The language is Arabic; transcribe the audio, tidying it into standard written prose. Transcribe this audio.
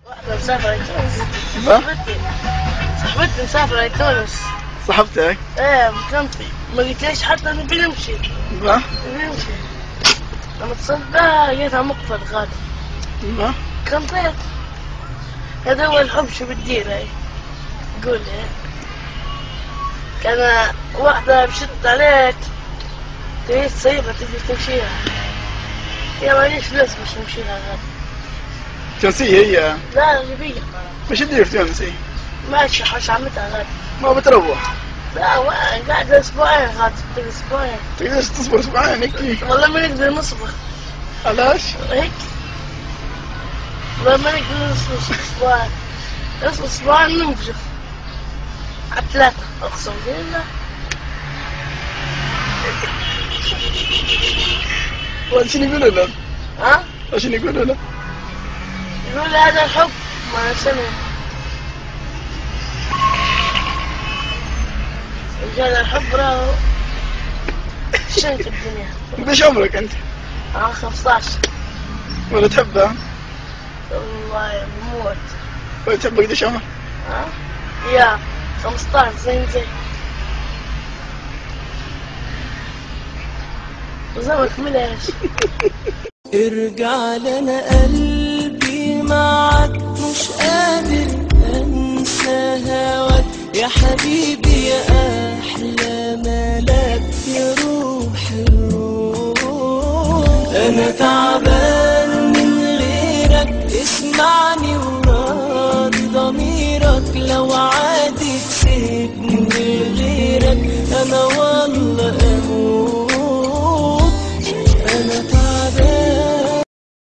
واحدة مسافرة لتونس. ها؟ صاحبتي مسافرة لتونس. صاحبتك؟ ايه بكنتي، ما قلتليش حتى نبي نمشي. ها؟ نبي نمشي. لما اتصلت بها لقيتها مقفل غادي. ها؟ كنطيت. هذا هو الحب شو بتدير هاي. قول لي. كان واحدة مشت عليك تريد سيبها تبي تمشيها. يا ماليش فلوس باش نمشيها غادي. تونسية هي؟ لا ليبية. وش تدير في تونسي؟ ماشي حوش عمتها غادي. ما بتروح؟ لا وين قاعدة أسبوعين غادي تقعد أسبوعين. تقدرش تصبر أسبوعين هيك؟ والله ما نقدر نصبر. علاش؟ هيك. والله ما نقدر نصبر أسبوعين. نصبر أسبوعين ننفجر. على 3 أقسم بالله. وش يقولوا له؟ ها؟ وش يقولوا له؟ يقول هذا الحب ما نسمع. رجال الحب راهو شنك الدنيا. قديش عمرك أنت؟ 15. ولا تحبها؟ والله بموت. ولا تحبها قديش عمرك؟ ها؟ يا 15 زين. وزمك ملاش. ارجع لنا قلبي معك مش قادر انسى هواك يا حبيبي يا احلى ملاك يا روح الروح. انا تعبان